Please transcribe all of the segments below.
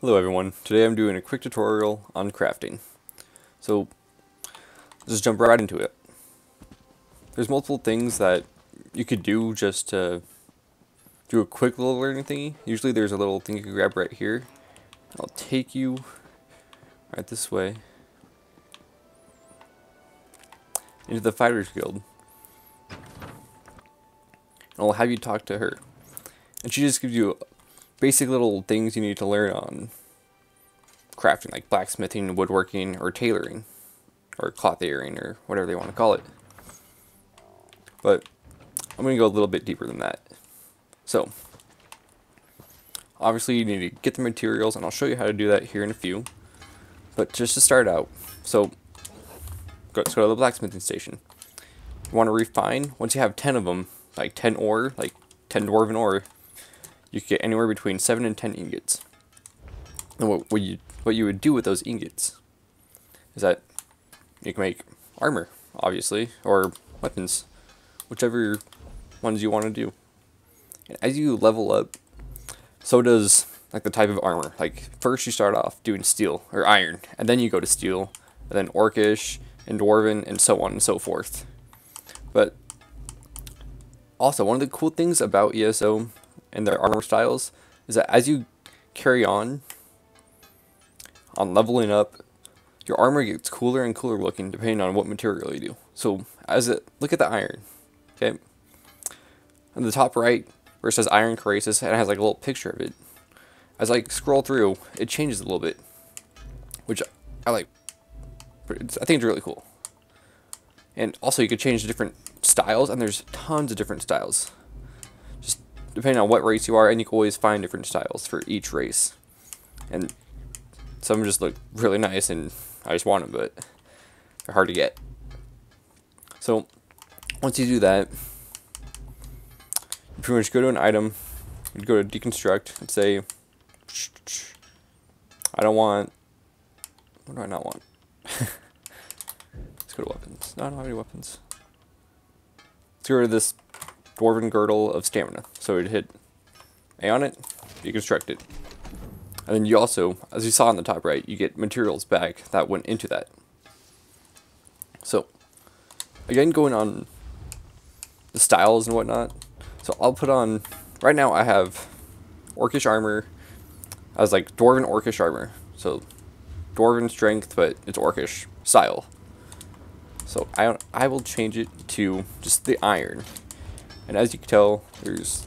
Hello everyone, today I'm doing a quick tutorial on crafting. So, let's just jump right into it. There's multiple things that you could do just to do a quick little learning thingy. Usually there's a little thing you can grab right here. I'll take you right this way into the Fighters Guild. And I'll have you talk to her. And she just gives you basic little things you need to learn on crafting, like blacksmithing, woodworking, or tailoring, or clothiering, or whatever they want to call it. But I'm going to go a little bit deeper than that. So, obviously you need to get the materials, and I'll show you how to do that here in a few. But just to start out, so let's go to the blacksmithing station. You want to refine. Once you have 10 of them, like 10 ore, like 10 dwarven ore, you can get anywhere between 7 and 10 ingots. And what you would do with those ingots is that you can make armor, obviously, or weapons, whichever ones you want to do. And as you level up, so does like the type of armor. Like first you start off doing steel or iron, and then you go to steel, and then orcish and dwarven, and so on and so forth. But also, one of the cool things about ESO and their armor styles is that as you carry on leveling up, your armor gets cooler and cooler looking depending on what material you do. So look at the iron, okay? On the top right, where it says Iron Crasis, and it has like a little picture of it. As I scroll through, it changes a little bit, which I like. I think it's really cool. And also, you could change different styles, and there's tons of different styles. Just depending on what race you are, and you can always find different styles for each race. And some just look really nice, and I just want them, but they're hard to get. So, once you do that, you pretty much go to an item, you go to deconstruct, and say, I don't want, what do I not want? Let's go to weapons. No, I don't have any weapons. Let's go to this dwarven girdle of stamina. So we'd hit A on it, deconstruct it. And then you also, as you saw on the top right, you get materials back that went into that. So, again, going on the styles and whatnot. So I'll put on, right now I have orcish armor. I was like dwarven orcish armor. So dwarven strength, but it's orcish style. So I will change it to just the iron. And as you can tell, there's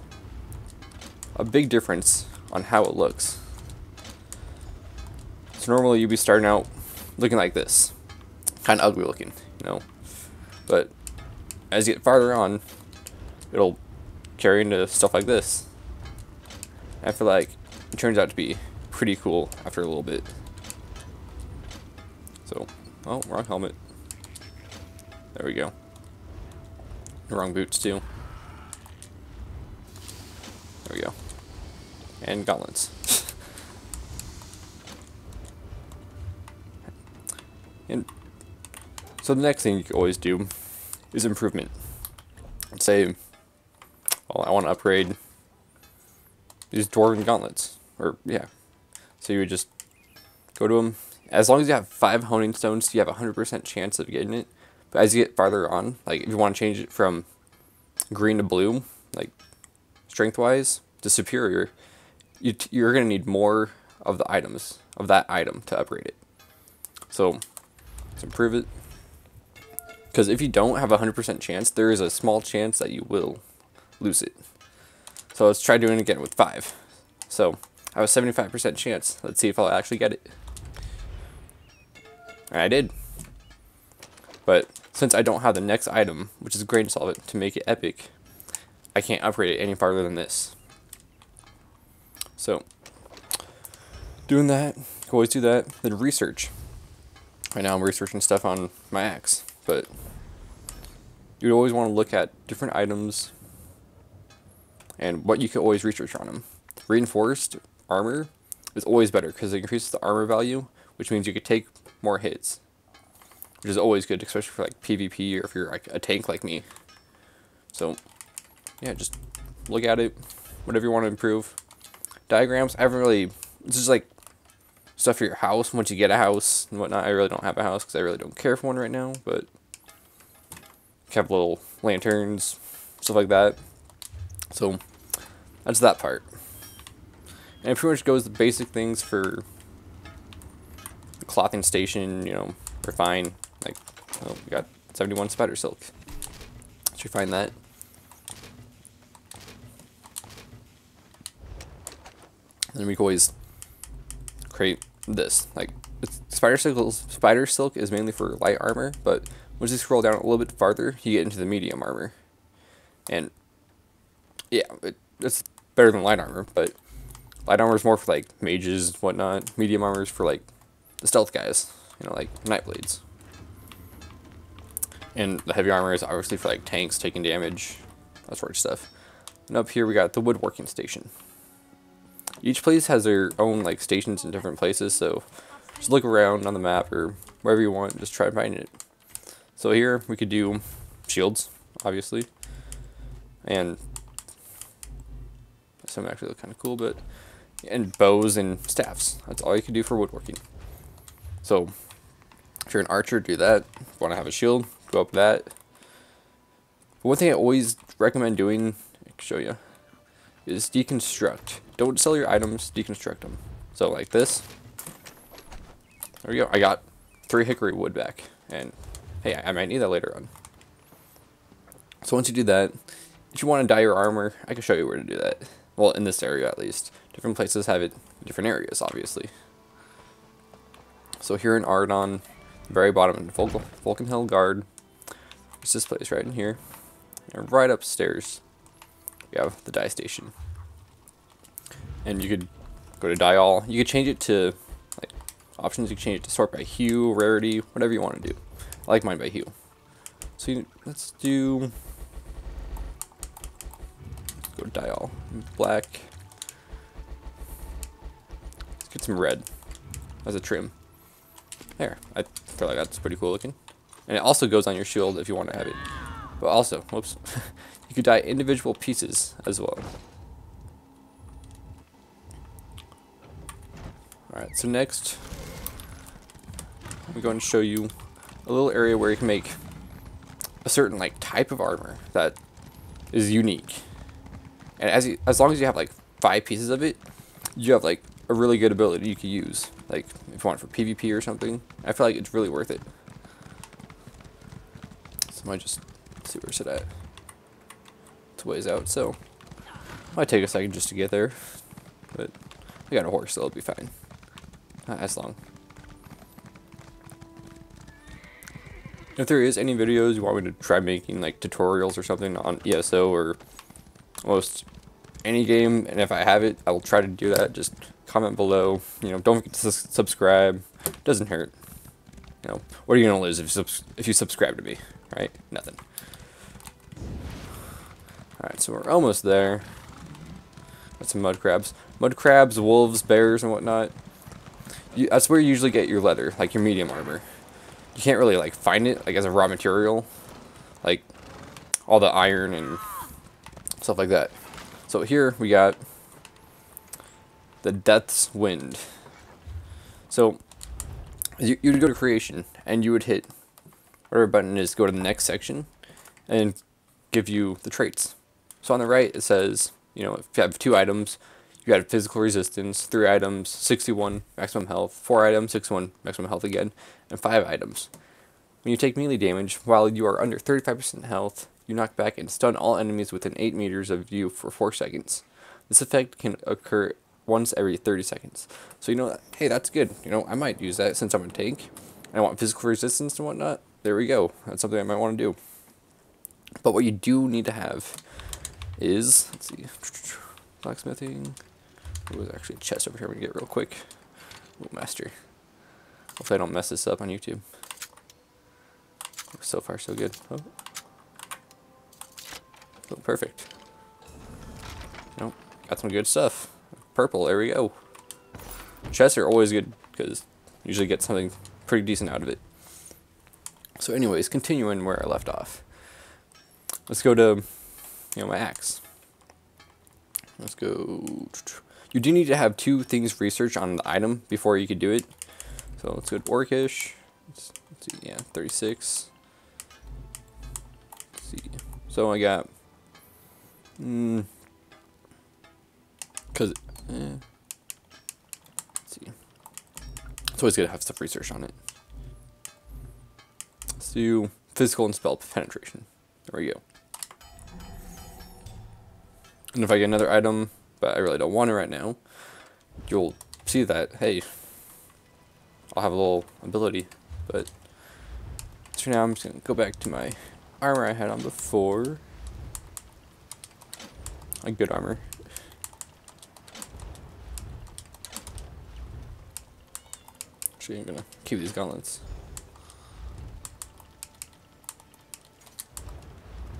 a big difference on how it looks. So normally you'd be starting out looking like this. Kind of ugly looking, you know. But as you get farther on, it'll carry into stuff like this. I feel like it turns out to be pretty cool after a little bit. So, oh, wrong helmet. There we go. Wrong boots too. There we go. And gauntlets. And so the next thing you can always do is improvement. Let's say, well, I want to upgrade these dwarven gauntlets. Or, yeah. So you would just go to them. As long as you have 5 honing stones, you have a 100% chance of getting it. But as you get farther on, like if you want to change it from green to blue, like strength-wise, to superior, you're going to need more of the items, of that item to upgrade it. So, let's improve it. Because if you don't have a 100% chance, there is a small chance that you will lose it. So let's try doing it again with 5. So I have a 75% chance. Let's see if I'll actually get it. And I did. But since I don't have the next item, which is grain solvent, to make it epic, I can't upgrade it any farther than this. So, doing that, always do that. Then research. Right now I'm researching stuff on my axe, but you'd always want to look at different items and what you can always research on them. Reinforced armor is always better because it increases the armor value, which means you could take more hits, which is always good, especially for like PvP or if you're like a tank like me. So, yeah, just look at it, whatever you want to improve. Diagrams, I haven't really, it's just like stuff for your house once you get a house and whatnot. I really don't have a house because I really don't care for one right now, but you have little lanterns, stuff like that. So that's that part. And it pretty much goes the basic things for the clothing station, you know, refine, like, oh, we got 71 spider silk. Let's refine that. And then we can always create this. Like, spider silk is mainly for light armor, but once you scroll down a little bit farther, you get into the medium armor. And yeah, it's better than light armor, but light armor is more for like mages and whatnot. Medium armor is for like the stealth guys, you know, like night blades. And the heavy armor is obviously for like tanks taking damage, that sort of stuff. And up here we got the woodworking station. Each place has their own like stations in different places, so just look around on the map or wherever you want, just try to find it. So here we could do shields, obviously, and some actually look kind of cool, but and bows and staffs. That's all you can do for woodworking. So if you're an archer, do that. If you want to have a shield, go up that. But one thing I always recommend doing, I can show you, is deconstruct. Don't sell your items, deconstruct them. So like this. There we go. I got 3 hickory wood back, and hey, I might need that later on. So once you do that, if you want to dye your armor, I can show you where to do that. Well, in this area at least. Different places have it in different areas, obviously. So here in Ardon, very bottom in Vulcan Hill Guard, it's this place right in here. And right upstairs, we have the dye station. And you could go to dye all. You could change it to like options. You can change it to sort by hue, rarity, whatever you want to do. I like mine by hue. So let's do, go to dye all. Black. Let's get some red as a trim. There. I feel like that's pretty cool looking. And it also goes on your shield if you want to have it. But also, whoops, you could dye individual pieces as well. Alright, so next, I'm going to show you a little area where you can make a certain like type of armor that is unique. And as long as you have like 5 pieces of it, you have like a really good ability you could use. Like if you want it for PvP or something, I feel like it's really worth it. So I might just see where's it at. It's a ways out, so might take a second just to get there. But I got a horse, so it'll be fine. Not as long. If there is any videos you want me to try making, like tutorials or something on ESO or almost any game, and if I have it, I will try to do that. Just comment below. You know, don't forget to subscribe. It doesn't hurt. You know, what are you gonna lose if you subscribe to me, right? Nothing. All right, so we're almost there. Got some mud crabs, wolves, bears, and whatnot. That's where you usually get your leather, like your medium armor. You can't really like find it like as a raw material, like all the iron and stuff like that. So here we got the Death's Wind. So you would go to creation and you would hit whatever button is, go to the next section and give you the traits. So on the right it says, you know, if you have 2 items, you got physical resistance, 3 items, 61 maximum health, 4 items, 61 maximum health again, and 5 items. When you take melee damage, while you are under 35% health, you knock back and stun all enemies within 8 meters of you for 4 seconds. This effect can occur once every 30 seconds. So you know, hey, that's good. You know, I might use that since I'm a tank, and I want physical resistance and whatnot. There we go. That's something I might want to do. But what you do need to have is, let's see, blacksmithing. There was actually a chest over here we can get real quick. Oh, master. Hopefully I don't mess this up on YouTube. So far, so good. Oh, perfect. Nope, got some good stuff. Purple, there we go. Chests are always good because you usually get something pretty decent out of it. So anyways, continuing where I left off. Let's go to, you know, my axe. Let's go. You do need to have 2 things researched on the item before you could do it. So let's go to Orcish. Let's see, yeah, 36. Let's see. So I got, let's see. It's always good to have stuff researched on it. Let's do physical and spell penetration. There we go. And if I get another item, but I really don't want it right now, you'll see that, hey, I'll have a little ability. But for now, I'm just going to go back to my armor I had on before. Like good armor. Actually, I'm going to keep these gauntlets.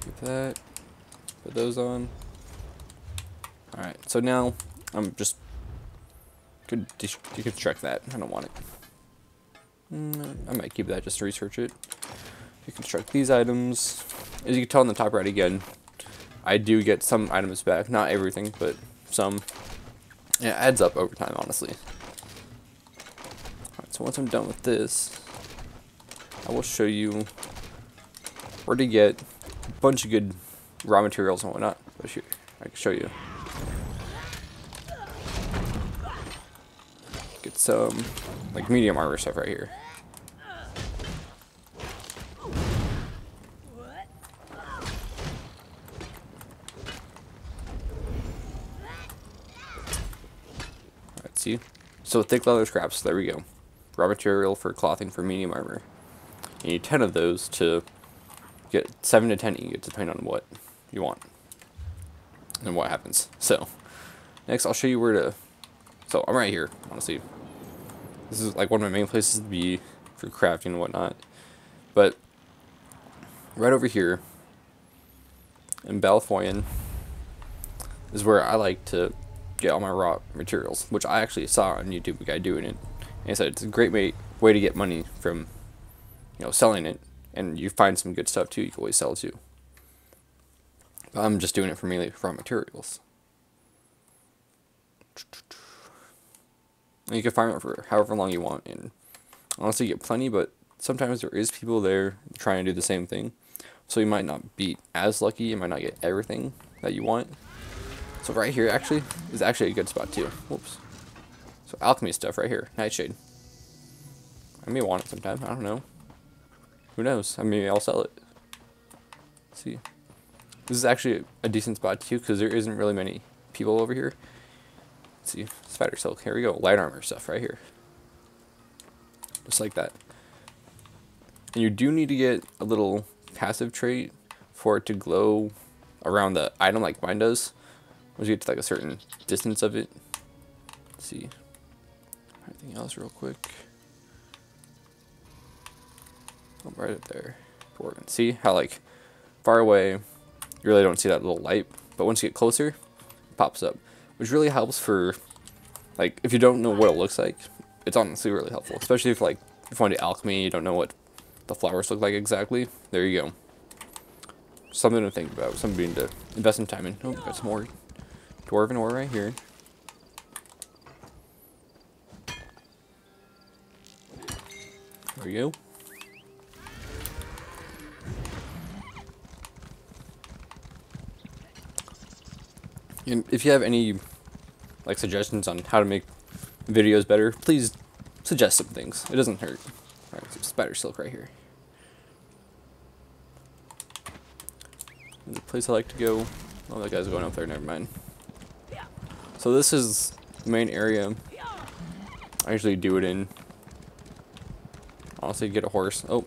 Get that. Put those on. Alright, so now I'm just going to deconstruct that. I don't want it. I might keep that just to research it. Deconstruct these items. As you can tell on the top right again, I do get some items back. Not everything, but some. Yeah, it adds up over time, honestly. Alright, so once I'm done with this, I will show you where to get a bunch of good raw materials and whatnot. But here, I can show you. Get some like medium armor stuff right here. Alright, see? So thick leather scraps, there we go. Raw material for clothing for medium armor. You need 10 of those to get 7 to 10 ingots, depending on what you want and what happens. So, next I'll show you where to. So, I'm right here, honestly. This is like one of my main places to be for crafting and whatnot. But, right over here in Balfoyan is where I like to get all my raw materials, which I actually saw on YouTube a guy doing it. And he said it's a great way to get money from, you know, selling it. And you find some good stuff too, you can always sell too. But I'm just doing it for mainly raw materials. And you can farm it for however long you want, and honestly you get plenty, but sometimes there is people there trying to do the same thing. So you might not be as lucky, you might not get everything that you want. So right here actually is actually a good spot too. Whoops. So alchemy stuff right here, nightshade. I may want it sometime, I don't know. Who knows? I mean, I'll sell it. Let's see. This is actually a decent spot too, because there isn't really many people over here. Let's see. Spider silk. Here we go. Light armor stuff right here. Just like that. And you do need to get a little passive trait for it to glow around the item like mine does. Once you get to like a certain distance of it. Let's see. Anything else real quick? Oh, right up there. Important. See how like far away you really don't see that little light, but once you get closer, it pops up, which really helps for like if you don't know what it looks like. It's honestly really helpful, especially if like if you want to do alchemy, you don't know what the flowers look like exactly. There you go. Something to think about. Something to invest some time in. Oh, got some more dwarven ore right here. There we go. And if you have any like suggestions on how to make videos better, please suggest some things. It doesn't hurt. Alright, so spider silk right here. There's a place I like to go. Oh, that guy's going up there, never mind. So this is the main area I usually do it in. Honestly, get a horse. Oh,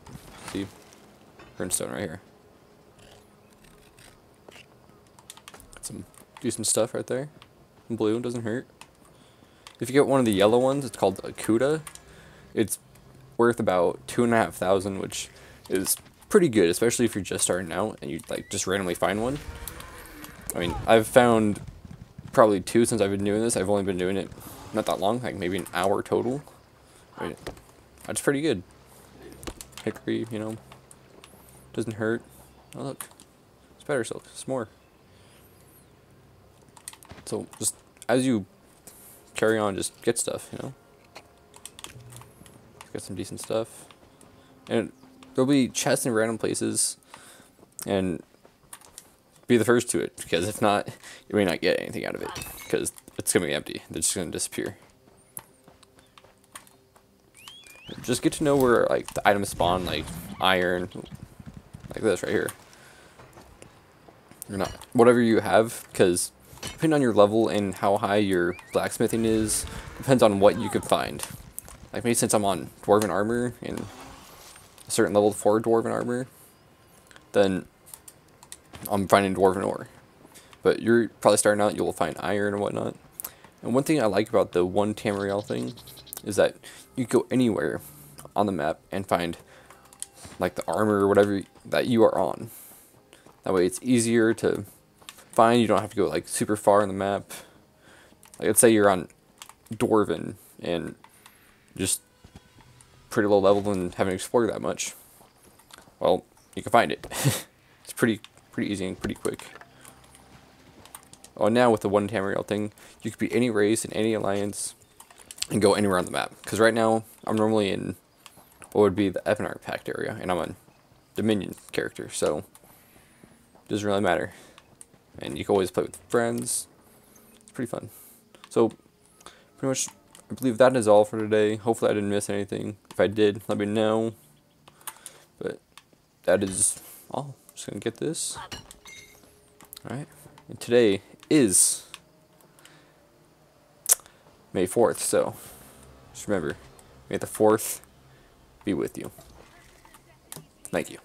see, brimstone right here. Got some decent stuff right there. Blue doesn't hurt. If you get one of the yellow ones, it's called a Kuda. It's worth about 2,500, which is pretty good, especially if you're just starting out and you like just randomly find one. I mean, I've found probably 2 since I've been doing this. I've only been doing it not that long, like maybe an hour total. I mean, that's pretty good. Hickory, you know, doesn't hurt. Oh look, spider silk, some more. So just as you carry on, just get stuff, you know. Get some decent stuff, and there'll be chests in random places, and be the first to it, because if not, you may not get anything out of it, because it's gonna be empty. They're just gonna disappear. Just get to know where like the items spawn, like iron, like this right here. Or not, whatever you have, because depending on your level and how high your blacksmithing is, depends on what you can find. Like maybe since I'm on dwarven armor and a certain level 4 dwarven armor, then I'm finding dwarven ore. But you're probably starting out, you'll find iron and whatnot. And one thing I like about the one Tamriel thing is that you can go anywhere on the map and find like the armor or whatever that you are on. That way it's easier to find. You don't have to go like super far on the map. Like let's say you're on Dwarven and just pretty low level and haven't explored that much. Well, you can find it. It's pretty easy and pretty quick. Oh, now with the one Tamriel thing, you could be any race and any alliance and go anywhere on the map. Because right now, I'm normally in what would be the Evanarch Pact area, and I'm a Dominion character, so it doesn't really matter. And you can always play with friends. It's pretty fun. So, pretty much, I believe that is all for today. Hopefully I didn't miss anything. If I did, let me know. But that is all. Just gonna get this. Alright. And today is May 4th, so just remember, may the 4th be with you. Thank you.